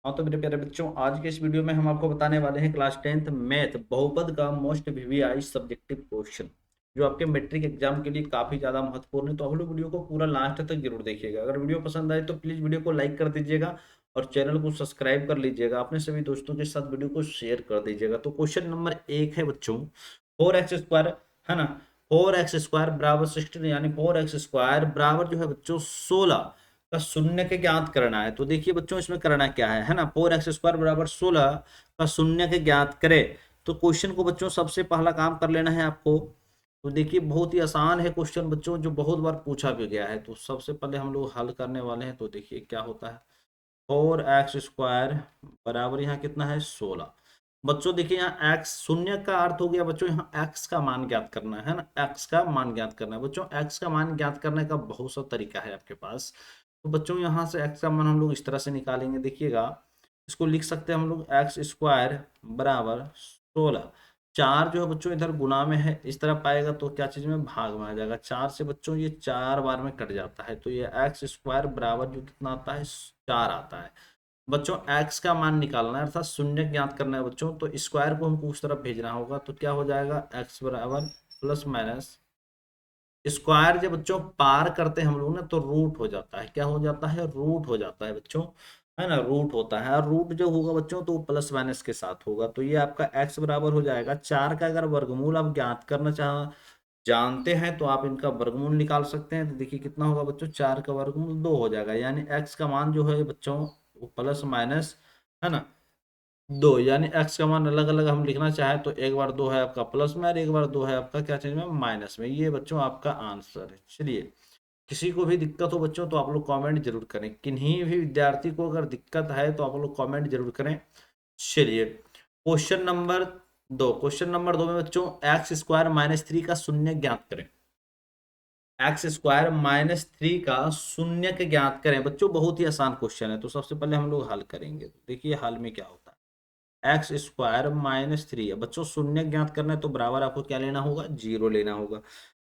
हाँ तो मेरे प्यारे बच्चों, आज के इस वीडियो में हम आपको बताने वाले हैं क्लास 10th मैथ बहुपद का मोस्ट वीवीआई सब्जेक्टिव क्वेश्चन, जो आपके मैट्रिक एग्जाम के लिए काफी ज्यादा महत्वपूर्ण है। तो आप लोग वीडियो को पूरा लास्ट तक जरूर देखिएगा। अगर वीडियो पसंद आए तो प्लीज वीडियो को लाइक कर दीजिएगा और चैनल को सब्सक्राइब कर लीजिएगा। अपने सभी दोस्तों के साथ वीडियो को शेयर कर दीजिएगा। तो क्वेश्चन नंबर 1 है बच्चों, 4x² है ना। 4x² बराबर 16, यानी 4x² बराबर जो है बच्चों 16 का शून्य के ज्ञात करना है। तो देखिए बच्चों, इसमें करना क्या है ना, 4x² बराबर 16 का शून्य के ज्ञात करे। तो क्वेश्चन को बच्चों सबसे पहला काम कर लेना है आपको। तो देखिए बहुत ही आसान है क्वेश्चन बच्चों, जो बहुत बार पूछा भी गया है। तो सबसे पहले हम लोग हल करने वाले हैं। तो देखिए क्या होता है, 4x² बराबर यहाँ कितना है 16। बच्चों देखिए यहाँ x शून्य का अर्थ हो गया बच्चों, यहाँ x का मान ज्ञात करना है ना, x का मान ज्ञात करना है। बच्चों x का मान ज्ञात करने का बहुत सा तरीका है आपके पास। तो बच्चों यहाँ से x का मान हम लोग इस तरह से निकालेंगे। देखिएगा, इसको लिख सकते हैं हम लोग x² बराबर 16। 4 जो है बच्चों इधर गुना में है, इस तरह पाएगा तो क्या चीज में भाग में आ जाएगा। 4 से बच्चों ये 4 बार में कट जाता है, तो ये x² बराबर जो कितना आता है 4 आता है। बच्चों x का मान निकालना है, अर्थात शून्य ज्ञात करना है बच्चों। तो स्क्वायर को हमको उस तरफ भेजना होगा। तो क्या हो जाएगा, x बराबर प्लस माइनस स्क्वायर जब बच्चों पार करते हैं हम लोग ना, तो रूट हो जाता है। क्या हो जाता है, रूट हो जाता है बच्चों, है ना, रूट होता है। और रूट जो होगा बच्चों तो वो प्लस माइनस के साथ होगा। तो ये आपका x बराबर हो जाएगा 4 का। अगर वर्गमूल आप ज्ञात करना जानते हैं तो आप इनका वर्गमूल निकाल सकते हैं। तो देखिए कितना होगा बच्चों, 4 का वर्गमूल 2 हो जाएगा। यानी x का मान जो है बच्चों वो प्लस माइनस, है ना, 2। यानी x का मान अलग अलग हम लिखना चाहे तो एक बार 2 है आपका प्लस में और एक बार 2 है आपका क्या चीज में, माइनस में। ये बच्चों आपका आंसर है। चलिए, किसी को भी दिक्कत हो बच्चों तो आप लोग कमेंट जरूर करें। किन्हीं भी विद्यार्थी को अगर दिक्कत है तो आप लोग कमेंट जरूर करें। चलिए, क्वेश्चन नंबर 2 में बच्चों x² - 3 का शून्य ज्ञात करें। x² - 3 का शून्य के ज्ञात करें। बच्चों बहुत ही आसान क्वेश्चन है। तो सबसे पहले हम लोग हल करेंगे। तो देखिए हल में क्या होता है, x² - 3 है बच्चों, शून्य ज्ञात करना है तो बराबर आपको क्या लेना होगा, 0 लेना होगा।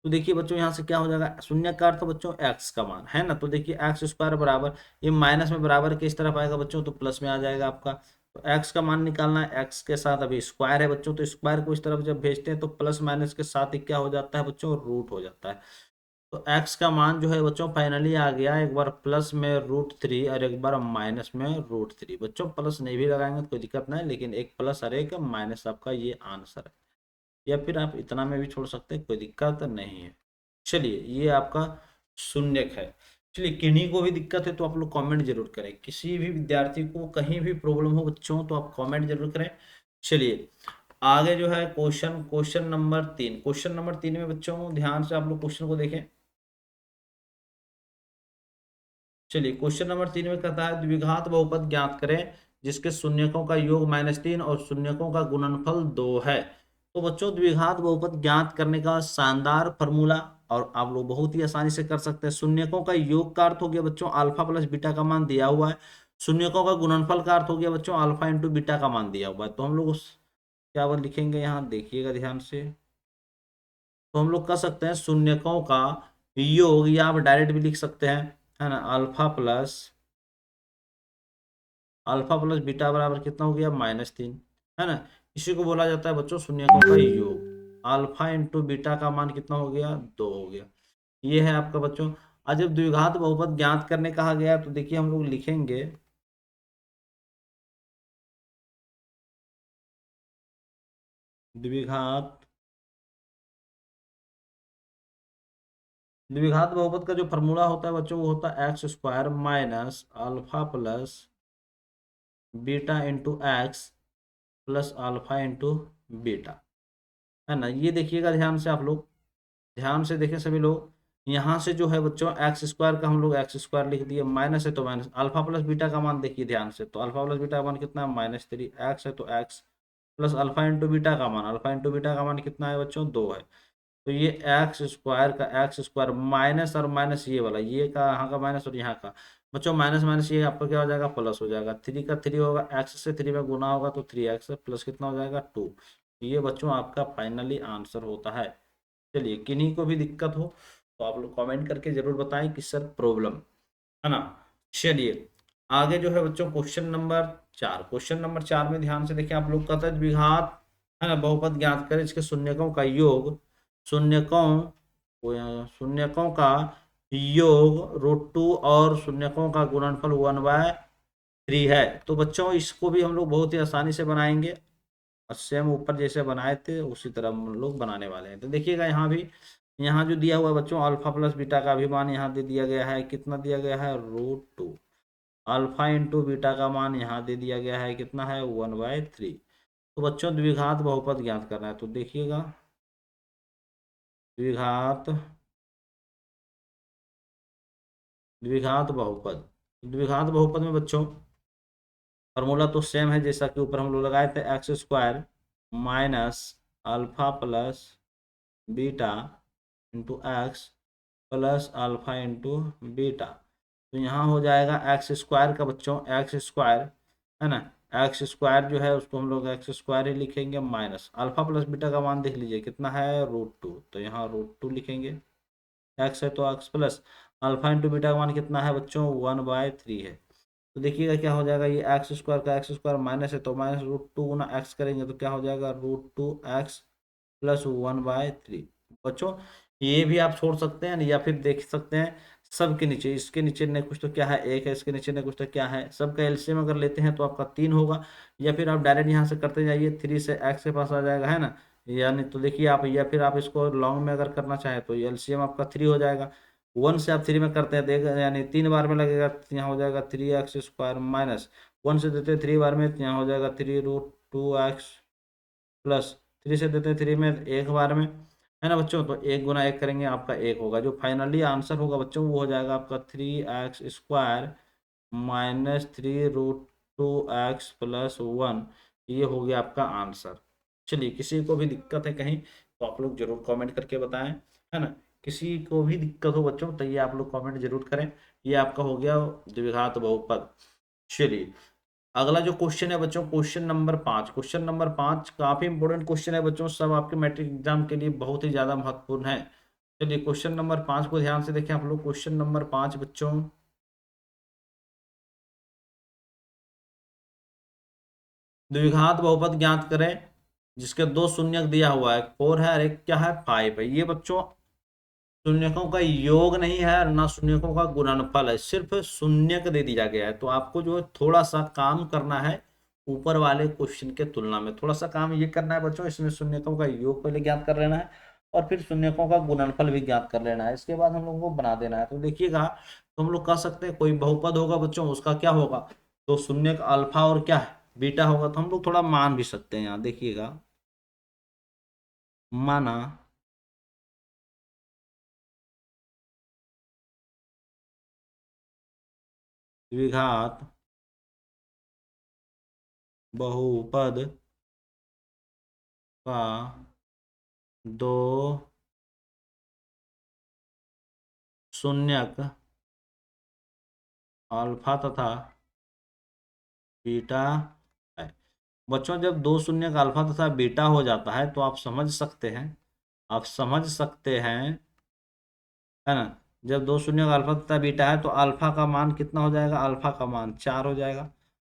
तो देखिए बच्चों यहाँ से क्या हो जाएगा, शून्य का अर्थ बच्चों x का मान है ना। तो देखिए x² बराबर, ये माइनस में बराबर के इस तरफ आएगा बच्चों तो प्लस में आ जाएगा आपका। तो x का मान निकालना है, x के साथ अभी स्क्वायर है बच्चों, तो स्क्वायर को इस तरफ जब भेजते हैं तो प्लस माइनस के साथ ही क्या हो जाता है बच्चों, रूट हो जाता है। तो x का मान जो है बच्चों फाइनली आ गया, एक बार प्लस में √3 और एक बार माइनस में √3। बच्चों प्लस नहीं भी लगाएंगे तो कोई दिक्कत नहीं, लेकिन एक प्लस और एक माइनस आपका ये आंसर है। या फिर आप इतना में भी छोड़ सकते हैं, कोई दिक्कत नहीं है। चलिए, ये आपका शून्यक है। चलिए, किन्हीं को भी दिक्कत है तो आप लोग कमेंट जरूर करें। किसी भी विद्यार्थी को कहीं भी प्रॉब्लम हो बच्चों तो आप कमेंट जरूर करें। चलिए आगे जो है क्वेश्चन नंबर 3 में बच्चों ध्यान से आप लोग क्वेश्चन को देखें। चलिए, क्वेश्चन नंबर 3 में कहता है द्विघात बहुपद ज्ञात करें जिसके शून्यकों का योग -3 और शून्यकों का गुणनफल 2 है। तो बच्चों द्विघात बहुपद ज्ञात करने का शानदार फॉर्मूला, और आप लोग बहुत ही आसानी से कर सकते हैं। शून्यकों का योग का अर्थ हो गया बच्चों अल्फा प्लस बीटा का मान दिया हुआ है। शून्यकों का गुणनफल का अर्थ हो गया बच्चों अल्फा इंटू बीटा का मान दिया हुआ है। तो हम लोग उस क्या वो लिखेंगे, यहाँ देखिएगा ध्यान से। तो हम लोग कर सकते हैं शून्यकों का योग, या आप डायरेक्ट भी लिख सकते हैं, है ना, अल्फा प्लस बीटा बराबर कितना हो गया, -3, है ना। इसी को बोला जाता है बच्चों शून्यकों का योग। अल्फा इंटू बीटा का मान कितना हो गया, 2 हो गया। ये है आपका बच्चों। आज जब द्विघात बहुपद ज्ञात करने कहा गया तो देखिए हम लोग लिखेंगे द्विघात द्विघात बहुपद का जो फॉर्मूला होता है बच्चों वो होता है x² minus alpha plus beta into x plus alpha into beta, है ना। ये देखिएगा ध्यान से आप लोग, ध्यान से देखें सभी लोग। यहाँ से जो है बच्चों x² का हम लोग x² लिख दिए, माइनस है तो माइनस, अल्फा प्लस बीटा का मान देखिए ध्यान से। तो अल्फा प्लस बीटा का मान कितना है, -3, एक्स है तो x plus alpha into beta का मान, अल्फा इंटू बीटा का मान कितना है बच्चों, 2 है। तो ये x² माइनस और माइनस ये वाला, ये का यहाँ का माइनस और यहाँ का बच्चों माइनस माइनस, ये आपका क्या हो जाएगा, प्लस हो जाएगा। 3 का 3 होगा, x से 3 में गुना होगा तो 3x प्लस कितना हो जाएगा, 2। ये बच्चों आपका फाइनली आंसर होता है। चलिए, किन्हीं को भी दिक्कत हो तो आप लोग कमेंट करके जरूर बताएं कि सर प्रॉब्लम, है ना। चलिए आगे जो है बच्चों 4। क्वेश्चन नंबर 4 में ध्यान से देखिए आप लोग, कहता है द्विघात है ना बहुपद ज्ञात करें, इसके शून्यकों का योग, शून्यकों शून्यकों का योग √2 और शून्यकों का गुणनफल 1/3 है। तो बच्चों इसको भी हम लोग बहुत ही आसानी से बनाएंगे, और सेम ऊपर जैसे बनाए थे उसी तरह हम लोग बनाने वाले हैं। तो देखिएगा यहाँ भी, यहाँ जो दिया हुआ है बच्चों, अल्फा प्लस बीटा का भी मान यहाँ दे दिया गया है, कितना दिया गया है √2। अल्फा इंटू बीटा का मान यहाँ दे दिया गया है, कितना है 1/3। तो बच्चों द्विघात बहुपद ज्ञात करना है, तो देखिएगा द्विघात द्विघात बहुपद, द्विघात बहुपद में बच्चों फॉर्मूला तो सेम है जैसा कि ऊपर हम लोग लगाए थे, x² minus alpha plus beta into x plus alpha into beta. तो यहाँ हो जाएगा x² का बच्चों, x² है ना, x² जो है उसको हम लोग x² ही लिखेंगे, माइनस अल्फा प्लस बीटा का मान देख लीजिए कितना है √2, तो यहाँ √2 लिखेंगे, x है तो x plus alpha into beta का मान कितना है बच्चों 1/3 है। तो देखिएगा क्या हो जाएगा, ये x² का x² माइनस है तो माइनस √2 गुना x करेंगे तो क्या हो जाएगा √2x प्लस 1/3। बच्चों ये भी आप छोड़ सकते हैं या फिर देख सकते हैं सबके नीचे, इसके नीचे नहीं कुछ तो क्या है 1 है, इसके नीचे नहीं कुछ तो क्या है, सबका एलसीएम अगर लेते हैं तो आपका 3 होगा, या फिर आप डायरेक्ट यहाँ से करते जाइए, 3 से x के पास आ जाएगा है ना, यानी तो देखिए आप, या फिर आप इसको लॉन्ग में अगर करना चाहें तो एलसीएम आपका 3 हो जाएगा। 1 से आप 3 में करते हैं देख, यानी 3 बार में लगेगा, तो यहाँ हो जाएगा 3x² माइनस 1 से देते हैं 3 बार में, तो यहाँ हो जाएगा 3√2x प्लस 3 से देते हैं 3 में एक बार में, है ना बच्चों, तो 1 गुना 1 करेंगे आपका 1 होगा। जो फाइनली आंसर होगा बच्चों वो हो जाएगा आपका 3x² माइनस 3√2x प्लस 1, ये हो गया आपका आंसर। चलिए किसी को भी दिक्कत है कहीं तो आप लोग जरूर कमेंट करके बताएं, है ना, किसी को भी दिक्कत हो बच्चों तो ये आप लोग कमेंट जरूर करें। ये आपका हो गया द्विघात बहुपद। चलिए अगला जो क्वेश्चन है बच्चों, क्वेश्चन नंबर 5। क्वेश्चन नंबर 5 काफी इंपोर्टेंट क्वेश्चन है बच्चों, सब आपके मैट्रिक एग्जाम के लिए बहुत ही ज्यादा महत्वपूर्ण है। चलिए क्वेश्चन नंबर 5 को ध्यान से देखें आप लोग। क्वेश्चन नंबर 5 बच्चों, द्विघात बहुपद ज्ञात करें जिसके 2 शून्यक दिया हुआ है, 4 है और एक क्या है 5 है। ये बच्चों शून्यकों का योग नहीं है और ना शून्यकों का गुणनफल है, सिर्फ शून्यक दे दिया गया है। तो आपको जो है थोड़ा सा काम करना है ऊपर वाले क्वेश्चन के तुलना में, थोड़ा सा काम ये करना है बच्चों, इसमें शून्यकों का योग पहले ज्ञात कर लेना है और फिर शून्यकों का गुणनफल भी ज्ञात कर लेना है, इसके बाद हम लोगों को बना देना है। तो देखिएगा तो हम लोग कह सकते हैं कोई बहुपद होगा बच्चों, उसका क्या होगा, तो शून्यक अल्फा और क्या है बीटा होगा। तो हम लोग थोड़ा मान भी सकते हैं, यहाँ देखिएगा माना द्विघात बहुपद का 2 शून्यक अल्फा तथा बीटा है। बच्चों जब 2 शून्यक अल्फा तथा बीटा हो जाता है तो आप समझ सकते हैं, आप समझ सकते हैं, है ना, जब 2 शून्यक अल्फा तथा बीटा है तो अल्फा का मान कितना हो जाएगा, अल्फा का मान 4 हो जाएगा।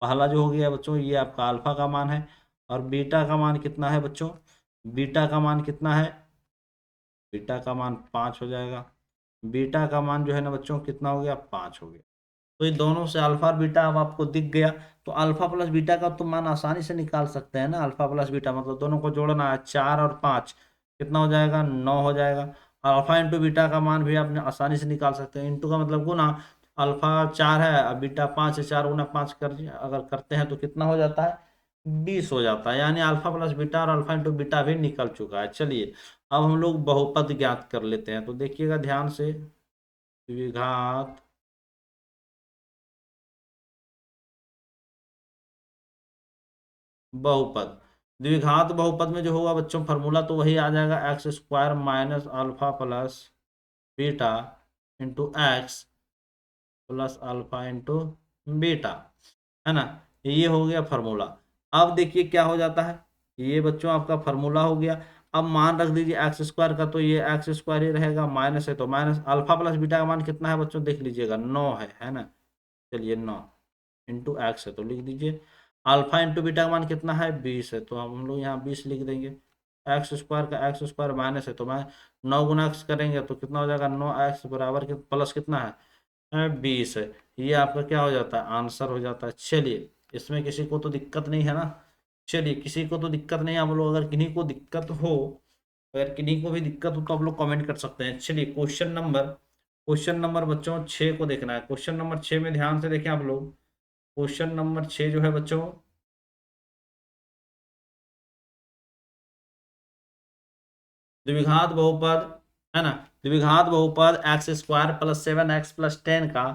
पहला जो हो गया बच्चों ये आपका अल्फा का मान है, और बीटा का मान कितना है बच्चों, बीटा का मान कितना है, बीटा का मान 5 हो जाएगा। बीटा का मान जो है ना बच्चों कितना हो गया 5 हो गया। तो ये दोनों से अल्फा और बीटा अब आपको दिख गया, तो अल्फा प्लस बीटा का तो मान आसानी से निकाल सकते हैं ना, अल्फा प्लस बीटा मतलब दोनों को जोड़ना है, 4 और 5 कितना हो जाएगा 9 हो जाएगा। अल्फा इंटू बीटा का मान भी आप आसानी से निकाल सकते हैं, इंटू का मतलब गुना, अल्फा 4 है अब बीटा 5 है, 4 गुना 5 कर अगर करते हैं तो कितना हो जाता है 20 हो जाता है, यानी अल्फा प्लस बीटा और अल्फा इंटू बीटा भी निकल चुका है। चलिए अब हम लोग बहुपद ज्ञात कर लेते हैं, तो देखिएगा ध्यान से, द्विघात बहुपद, द्विघात बहुपद में जो होगा बच्चों फार्मूला तो वही आ जाएगा, x² minus alpha plus beta into x plus alpha into beta, है ना, ये हो गया फार्मूला। अब देखिए क्या हो जाता है, ये बच्चों आपका फार्मूला हो गया। अब मान रख दीजिए x² का, तो ये x² ही रहेगा, माइनस है तो माइनस, अल्फा प्लस बीटा का मान कितना है बच्चों देख लीजिएगा 9 है ना, चलिए 9 इंटू एक्स है तो लिख दीजिए अल्फा इंटू बीटा का मान कितना है 20 है, तो हम लोग यहाँ 20 लिख देंगे। एक्स स्क्वायर का एक्स स्क्वायर माइनस है, तो मैं 9 गुना एक्स करेंगे तो कितना हो जाएगा, 9x बराबर के प्लस कितना है 20 है। ये आपका क्या हो जाता है, आंसर हो जाता है। चलिए, इसमें किसी को तो दिक्कत नहीं है ना। चलिए, किसी को तो दिक्कत नहीं है। आप लोग अगर किन्हीं को दिक्कत हो, अगर किन्हीं को भी दिक्कत हो तो आप लोग कमेंट कर सकते हैं। चलिए, क्वेश्चन नंबर बच्चों 6 को देखना है। क्वेश्चन नंबर 6 में ध्यान से देखें आप लोग। क्वेश्चन नंबर 6 जो है बच्चों, द्विघात बहुपद है ना, द्विघात बहुपद x square plus 7x plus 10 का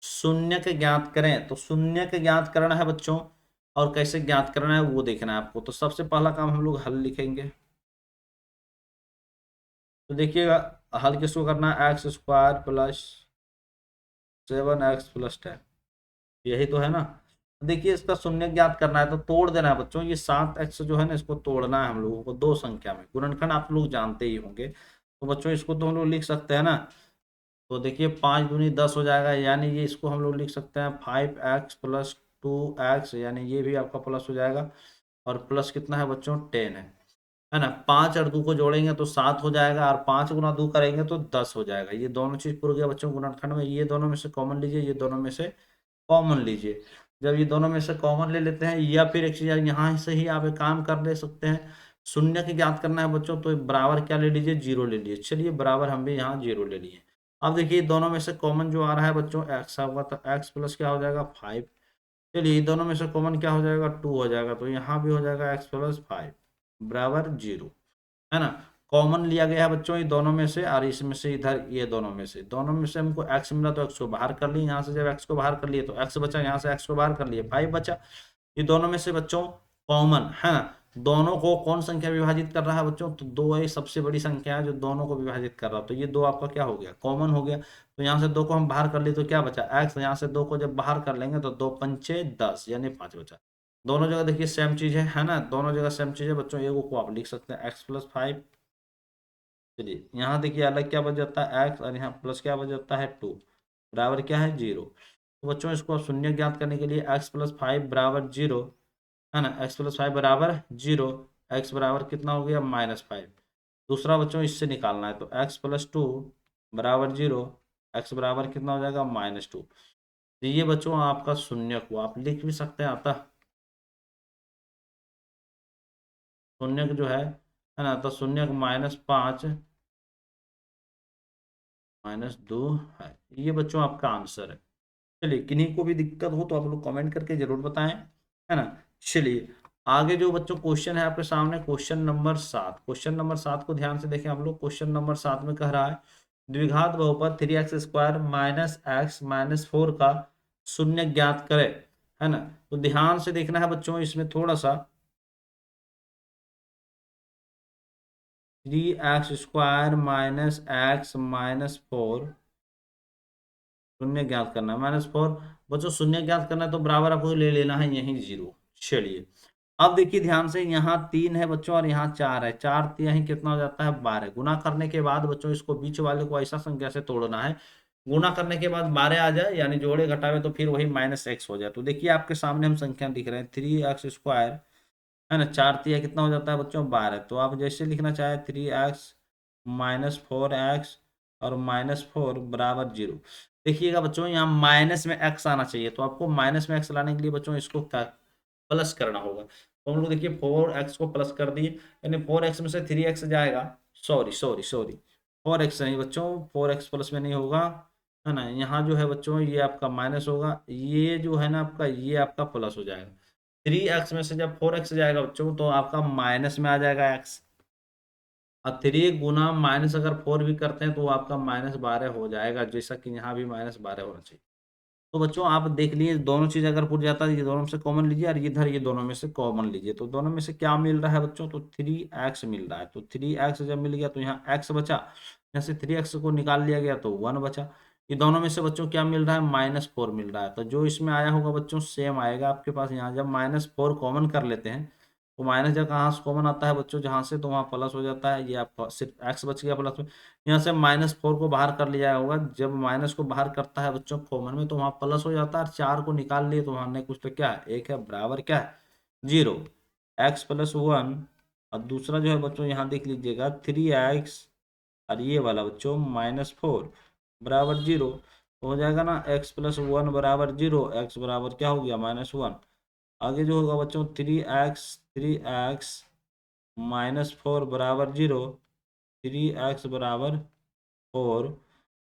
शून्य के ज्ञात करें। तो शून्य के ज्ञात करना है बच्चों, और कैसे ज्ञात करना है वो देखना है आपको। तो सबसे पहला काम हम लोग हल लिखेंगे। तो देखिएगा, हल किसको करना है, x square plus 7x plus 10, यही तो है ना। तो देखिए, इसका शून्य ज्ञात करना है तो तोड़ देना है बच्चों। ये 7x जो है ना, इसको तोड़ना है हम लोगों को दो संख्या में। गुणनखंड आप लोग जानते ही होंगे, तो बच्चों इसको तो हम लोग लिख सकते हैं ना। तो देखिए, 5 दूनी 10 हो जाएगा, यानी ये इसको हम लोग लिख सकते हैं 5x प्लस 2x, यानी ये भी आपका प्लस हो जाएगा। और प्लस कितना है बच्चों, 10 है ना। 5 और 2 को जोड़ेंगे तो 7 हो जाएगा, और 5 गुना 2 करेंगे तो 10 हो जाएगा। ये दोनों चीज पूरा गया बच्चों गुणनखंड में। ये दोनों में से कॉमन लीजिए, ये दोनों में से कॉमन लीजिए। जब ये दोनों में से कॉमन ले लेते हैं, या फिर एक चीज यहाँ से ही आप एक काम कर ले सकते हैं, शून्य की ज्ञात करना है बच्चों, तो बराबर क्या ले लीजिए, 0 ले लीजिए। चलिए, बराबर हम भी यहाँ 0 ले लिए। अब देखिए, दोनों में से कॉमन जो आ रहा है बच्चों, एक्स होगा, तो एक्स प्लस क्या हो जाएगा 5। चलिए, दोनों में से कॉमन क्या हो जाएगा, 2 हो जाएगा, तो यहाँ भी हो जाएगा एक्स प्लस 5 बराबर 0, है ना। कॉमन लिया गया है बच्चों ये दोनों में से, और इसमें से इधर ये दोनों में से हमको x मिला, तो x को बाहर कर लिए। यहाँ से जब x को बाहर कर लिए तो x बचा, यहाँ से x को बाहर कर लिए 5 बचा। ये दोनों में से बच्चों कॉमन है ना। दोनों को कौन संख्या विभाजित कर रहा है बच्चों, तो 2 एक सबसे बड़ी संख्या है जो दोनों को विभाजित कर रहा है। तो ये 2 आपका क्या हो गया, कॉमन हो गया। तो यहाँ से 2 को हम बाहर कर लिए तो क्या बचा, x। यहाँ से 2 को जब बाहर कर लेंगे तो 2 पंचे 10, यानी 5 बचा। दोनों जगह देखिए सेम चीज है ना, दोनों जगह सेम चीज है बच्चों। एगो को आप लिख सकते हैं x प्लस 5। चलिए, यहाँ देखिए अलग क्या बच जाता है x, और यहाँ प्लस क्या बच जाता है 2, बराबर क्या है 0। तो बच्चों, इसको आप शून्य ज्ञात करने के लिए x प्लस 5 बराबर 0, है ना। x प्लस 5 बराबर 0, x बराबर कितना हो गया, -5। दूसरा बच्चों इससे निकालना है, तो x प्लस 2 बराबर 0, x बराबर कितना हो जाएगा, -2। तो ये बच्चों आपका शून्य को आप लिख भी सकते हैं, अतः शून्य जो है ना, तो शून्य -5 -2 है। ये बच्चों आपका आंसर है। चलिए, किन्हीं को भी दिक्कत हो तो आप लोग कमेंट करके जरूर बताएं, है ना। चलिए, आगे जो बच्चों क्वेश्चन है आपके सामने, क्वेश्चन नंबर 7। क्वेश्चन नंबर 7 को ध्यान से देखें आप लोग। क्वेश्चन नंबर 7 में कह रहा है, द्विघात बहुपद 3x square minus x minus 4 का शून्य ज्ञात करे, है ना। तो ध्यान से देखना है बच्चों, इसमें थोड़ा सा 3x square minus x minus 4 शून्य ज्ञात करना है, -4। बच्चों, शून्य ज्ञात करना है तो बराबर आपको ले लेना है यही 0। चलिए, अब देखिए ध्यान से, यहाँ 3 है बच्चों और यहाँ 4 है। 4 3 कितना हो जाता है, 12। गुना करने के बाद बच्चों इसको बीच वाले को ऐसा संख्या से तोड़ना है, गुना करने के बाद 12 आ जाए, यानी जोड़े घटावे तो फिर वही -x हो जाए। तो देखिए, आपके सामने हम संख्या लिख रहे हैं 3x स्क्वायर, है ना। 4 3 कितना हो जाता है बच्चों, 12। तो आप जैसे लिखना चाहे 3x -4x और -4 बराबर 0। देखिएगा बच्चों, यहाँ माइनस में x आना चाहिए, तो आपको माइनस में x लाने के लिए बच्चों इसको प्लस करना होगा। तो हम लोग देखिए 4x को प्लस कर दिए, यानी 4x में से 3x जाएगा। सॉरी सॉरी सॉरी, 4x नहीं बच्चों, 4x प्लस में नहीं होगा, है ना। यहाँ जो है बच्चों ये आपका माइनस होगा, ये जो है ना आपका, ये आपका प्लस हो जाएगा। 3x में से जब 4x जाएगा बच्चों, तो आपका माइनस में आ जाएगा x। और 3 गुना माइनस अगर 4 भी करते हैं तो वो आपका -12 हो जाएगा, जैसा कि यहाँ भी -12 होना चाहिए। तो बच्चों, आप देख लिए, दोनों चीज अगर पूछ जाता है, ये दोनों में से कॉमन लीजिए, और इधर ये दोनों में से कॉमन लीजिए। तो दोनों में से क्या मिल रहा है बच्चों, तो 3x मिल रहा है। तो 3x जब मिल गया तो यहाँ x बचा, यहाँ से 3x को निकाल लिया गया तो 1 बचा। ये दोनों में से बच्चों क्या मिल रहा है, -4 मिल रहा है। तो जो इसमें आया होगा बच्चों सेम आएगा आपके पास। यहाँ जब -4 कॉमन कर लेते हैं तो माइनस जब कहाँ से कॉमन आता है बच्चों जहाँ से, तो वहाँ प्लस हो जाता है। ये आपका सिर्फ एक्स बच गया प्लस में। यहाँ से -4 को बाहर कर लिया होगा, जब माइनस को बाहर करता है बच्चों कॉमन में तो वहाँ प्लस हो जाता है, और 4 को निकाल लिए तो वहाँ नहीं कुछ तो क्या है, 1 है, बराबर क्या है 0। x+1, और दूसरा जो है बच्चों यहाँ देख लीजिएगा 3x, और ये वाला बच्चों -4 बराबर 0। तो हो जाएगा ना x+1 बराबर 0, x बराबर क्या हो गया -1। आगे जो होगा बच्चों 3x -4 बराबर 0, 3x बराबर 4,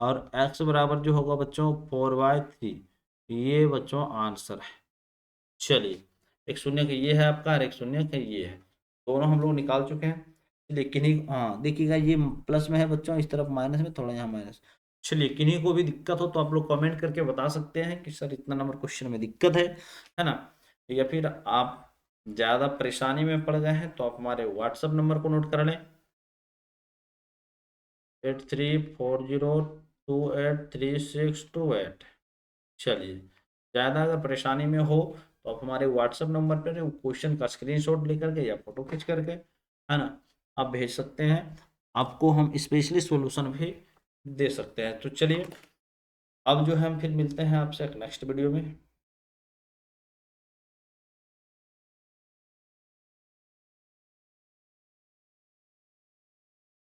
और x बराबर जो होगा बच्चों 4/3। ये बच्चों आंसर है। चलिए, एक शून्य का ये है आपका और एक शून्य का ये है, दोनों हम लोग निकाल चुके हैं। लेकिन ही हाँ देखिएगा ये प्लस में है बच्चों, इस तरफ माइनस में, थोड़ा यहाँ माइनस। चलिए, किन्हीं को भी दिक्कत हो तो आप लोग कमेंट करके बता सकते हैं कि सर इतना नंबर क्वेश्चन में दिक्कत है ना, या फिर आप ज़्यादा परेशानी में पड़ गए हैं तो आप हमारे व्हाट्सअप नंबर को नोट कर लें, 8340283628। चलिए, ज़्यादा अगर परेशानी में हो तो आप हमारे व्हाट्सएप नंबर पर क्वेश्चन का स्क्रीनशॉट लेकर के या फोटो खींच करके, है ना, आप भेज सकते हैं। आपको हम स्पेशली सॉल्यूशन भी दे सकते हैं। तो चलिए, अब जो है हम फिर मिलते हैं आपसे एक नेक्स्ट वीडियो में।